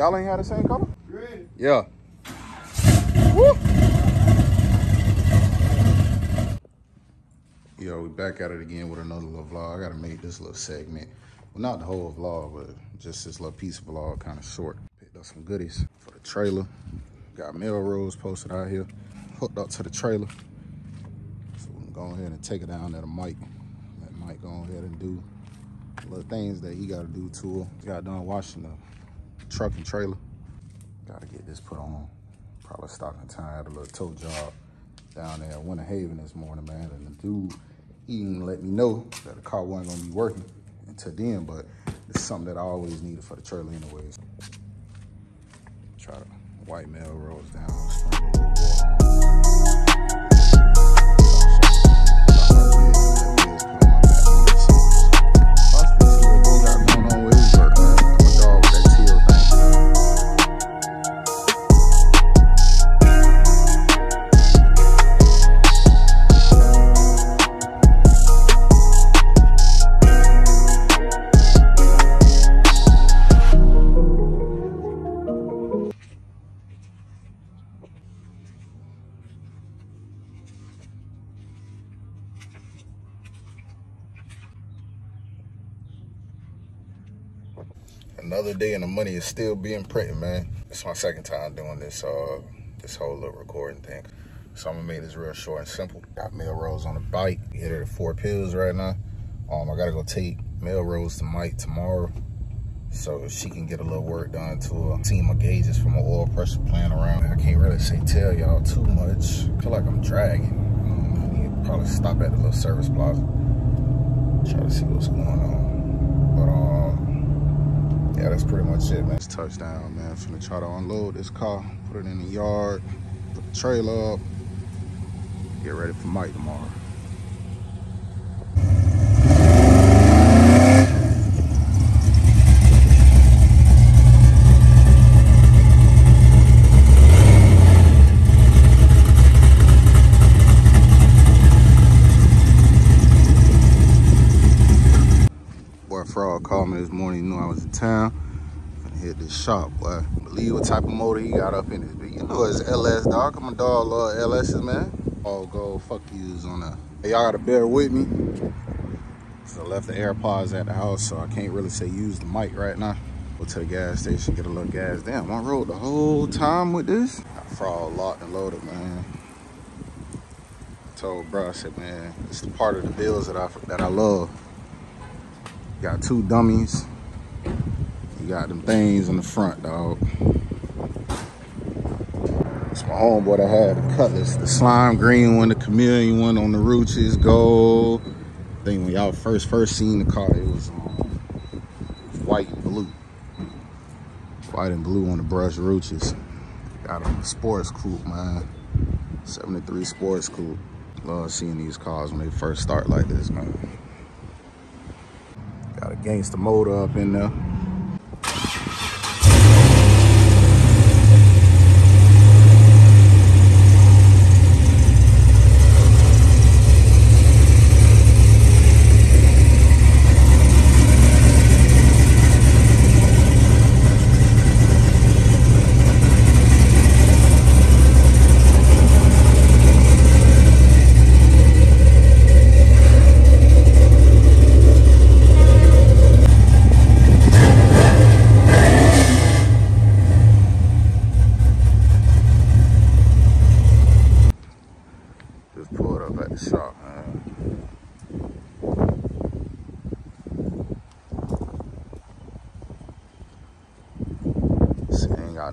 Y'all ain't had the same color? Ready? Yeah. Woo! Yo, we back at it again with another little vlog. I gotta make this little segment. Well, not the whole vlog, but just this little piece of vlog, kind of short. Picked up some goodies for the trailer. Got Melrose posted out here, hooked up to the trailer. So we can go ahead and take it down there to Mike. Let Mike go ahead and do little things that he gotta do to her. Got done washing the truck and trailer. Gotta get this put on. Probably stop in time. Had a little tow job down there at Winter Haven this morning, man. And the dude, he didn't let me know that the car wasn't gonna be working until then, but it's something that I always needed for the trailer anyways. Try to white Melrose down, sprinkle a little water on. Another day and the money is still being printed, man. It's my second time doing this this whole little recording thing. So I'm gonna make this real short and simple. Got Melrose on the bike. Hit her to 4 pills right now. I gotta go take Melrose to Mike tomorrow so she can get a little work done to see my gauges for my oil pressure playing around. I can't really tell y'all too much. I feel like I'm dragging. I need to probably stop at the little service plaza. Try to see what's going on. But yeah, that's pretty much it, man. It's touchdown, man. I'm finna try to unload this car, put it in the yard, put the trailer up, get ready for Mike tomorrow. Frog called me this morning, he knew I was in town. Finna hit this shop, boy. Believe what type of motor he got up in this. But you know it's LS, dog. I'm a dog, love LS's, man. All go fuck yous on that. Hey, y'all gotta bear with me. So I left the AirPods at the house, so I can't really use the mic right now. Go to the gas station, get a little gas. Damn, I rode the whole time with this. Got Frog locked and loaded, man. I told bro, I said, man, it's the part of the bills that I love. Got 2 dummies. You got them things in the front, dog. It's my homeboy that had the Cutlass, the slime green one, the chameleon one on the Rooches, gold. I think when y'all first seen the car, it was white and blue. White and blue on the brush Rooches. Got a sports coupe, man. 73 sports coupe. Love seeing these cars when they first start like this, man. Got a gangster motor up in there.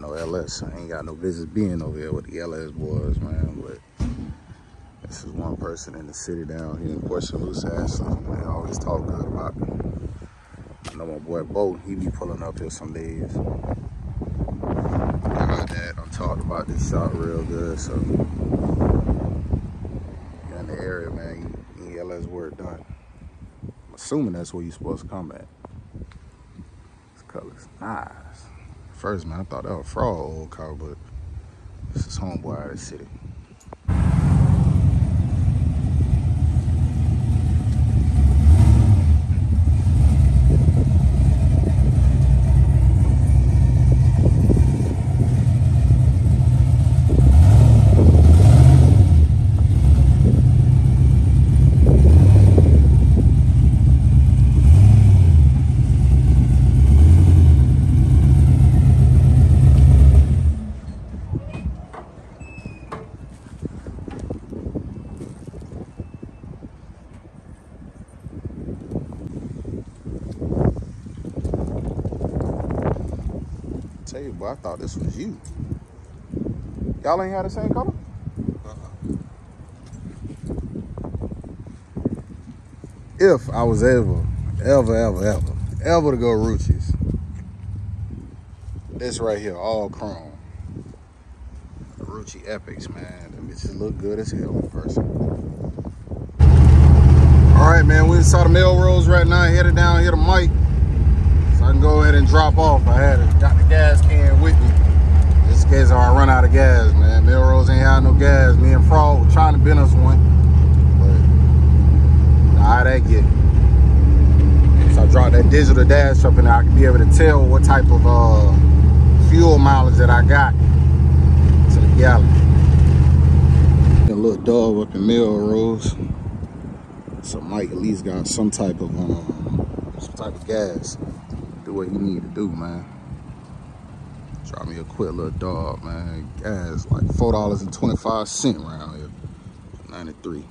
No LS. I ain't got no business being over here with the LS boys, man. But this is one person in the city down here in Port St. Lucie, Ashley. They always talk good about me. I know my boy Bo, he be pulling up here some days. My dad done talked about this shop real good, so you're in the area, man. You need LS work done. I'm assuming that's where you're supposed to come at. This color's nice. First, man, I thought that was a Frog old car, but this is homeboy out of the city. tell you, boy, I thought this was you. Y'all ain't had the same color? If I was ever to go Rucci's, this right here, all chrome. The Rucci Epics, man. Them bitches look good as hell in person. All right, man, we inside the Melrose right now, headed down here to Mike. So I can go ahead and drop off. Got the gas can with me. Just in case I run out of gas, man. Melrose ain't had no gas. Me and Frog were trying to bend us one. But how that get? So I dropped that digital dash up and I can be able to tell what type of fuel mileage that I got to the gallon. A little dog up in Melrose. So Mike at least got some type of gas. Do what you need to do, man. Drop me a quick little dog, man. Gas like $4.25 around here. 93.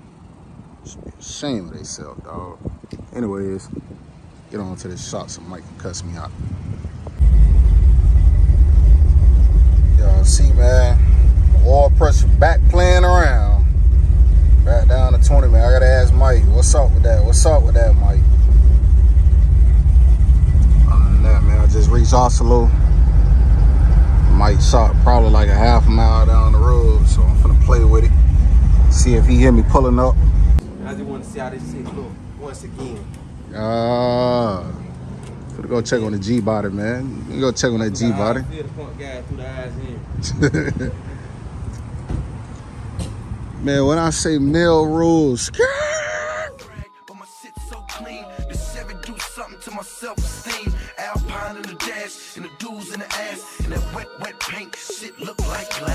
Should be ashamed of themselves, dog. Anyways, get on to this shot so Mike can cuss me out. Y'all see, man, oil pressure back playing around. Back down to 20, man. I gotta ask Mike, what's up with that? What's up with that, Mike? Other than that, man, I just reached Oslo. Mike shot probably like a half a mile down the road, so I'm finna play with it. See if he hear me pulling up. I just want to see how this shit look once again. Finna go check on the G body, man. You go check on that G body. Feel the front guy through the eyes in. Man, when I say Melrose, But my shit so clean, the Chevy do something to my self-esteem. Alpine in the dash, and the dudes in the ass, and that wet paint shit look like glass.